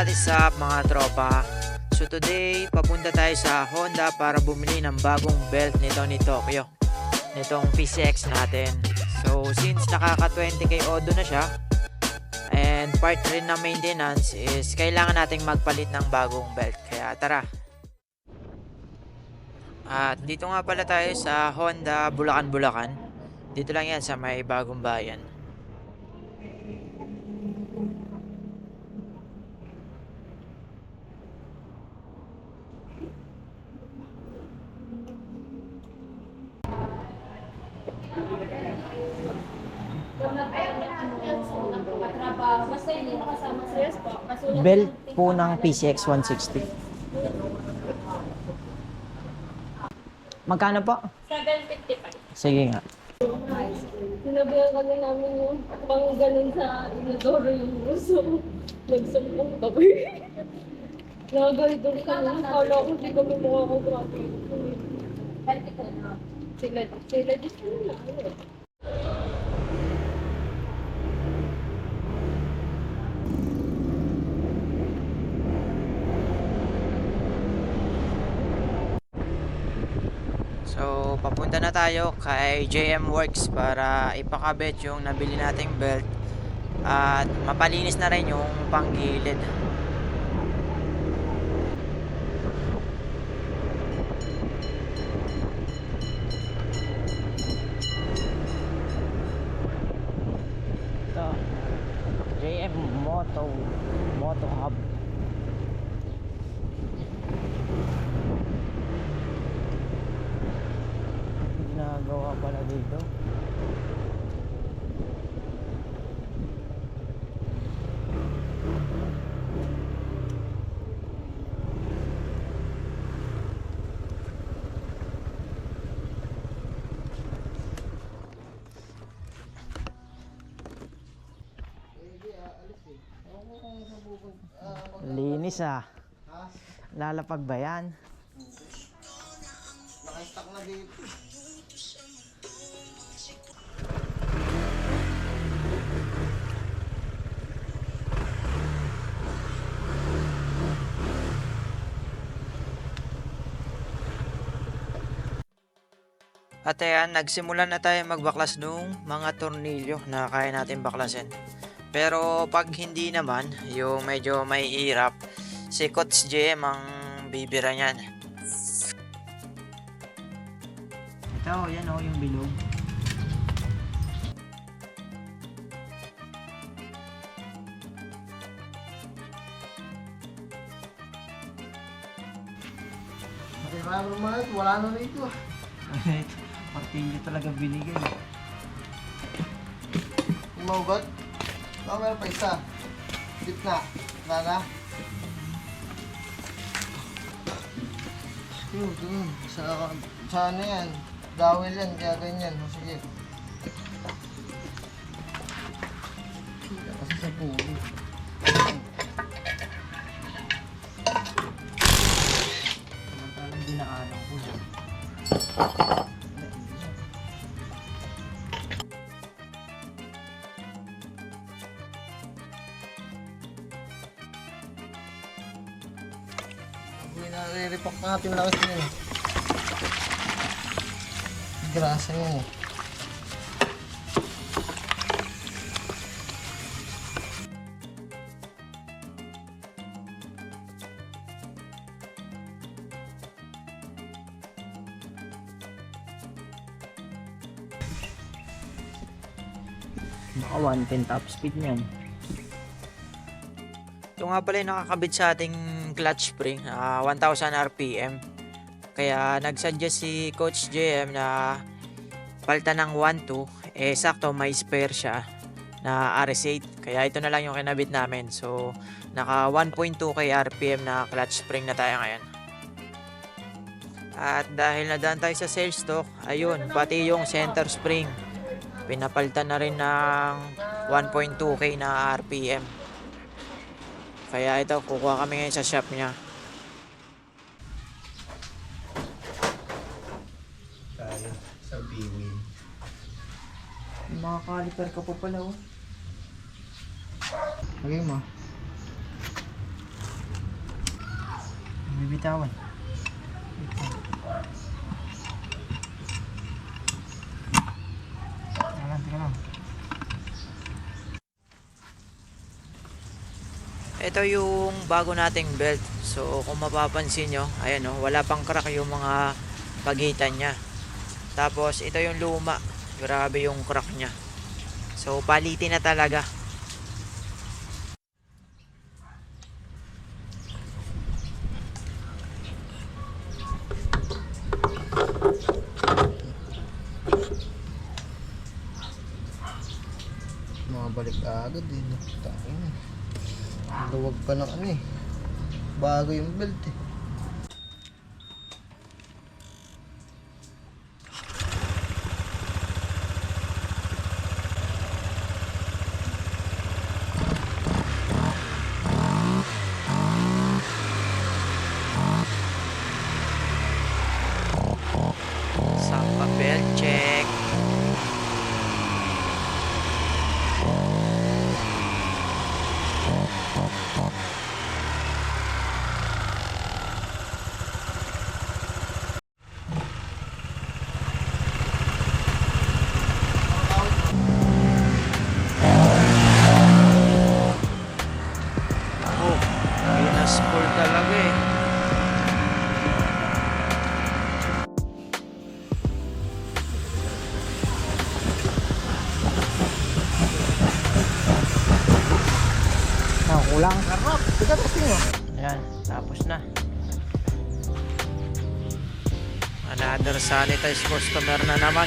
What is up mga tropa? So today, papunta tayo sa Honda para bumili ng bagong belt nito ni Tokyo. Nitong PCX natin. So since nakaka 20k odo na siya, and part rin ng maintenance is kailangan nating magpalit ng bagong belt. Kaya tara! At dito nga pala tayo sa Honda Bulacan. Dito lang yan sa may Bagong Bayan. Belt po ng PCX 160. Magkano po? 755. Sige nga. Sinabihan kami namin yung pang ganun sa inodoro yung uso. Nagsumpong kami. Nagagalito kami. Kala ko hindi kami makakagraduate. Sila di sila na. So, papunta na tayo kay JM Works para ipakabit yung nabili nating belt at mapalinis na rin yung panggilid. Ito, JM Moto Hub. Ginagawa pala dito. Linis ah. Lalapag ba yan? Naka-stock na dito. At ayan, nagsimula na tayo magbaklas nung mga tornilyo na kaya natin baklasin. Pero pag hindi naman, yung medyo may hirap, si Coach JM ang bibira niyan. Ito, yan o, yung bilog. Marami wala na rito. Martilyo talaga binigay. Yung maugot? Baka meron pa isa. Gitna. Wala na. Yun. Sa ano yan? Dawil yan. Kaya ganyan. O sige. Kasi sa pulo. Samantalang dinaanan ko siya. Nare-repack natin lang ito yun. Grasa yun eh. Baka 110 top speed niyan. Ito nga pala yung nakakabit sa ating clutch spring, 1000 RPM. Kaya nagsuggest si Coach JM na palitan ng 1.2. Sakto may spare siya na RS8. Kaya ito na lang yung kinabit namin. So naka 1.2k RPM na clutch spring na tayo ngayon. At dahil nadaan tayo sa sales stock, ayun, pati yung center spring pinapalitan na rin ng 1.2k na RPM. Kaya ito, kukuha kami ngayon sa shop niya. Tayo sa B-Wing. Mga caliper ka pa pala oh. Lagay mo. bibitawan. Tika lang. Ito yung bago nating belt. So kung mapapansin nyo, ayan o, wala pang crack yung mga pagitan niya. Tapos ito yung luma. Grabe yung crack niya. So palitin na talaga. Mabalik agad eh. Tangin eh. Luwag pa ng ano eh. Bago yung belt eh. Sapa belt check. Oh, pinasport talaga eh. Kulang. Sarap! Tiga testing mo. Ayan, tapos na. Another sanitized customer na naman.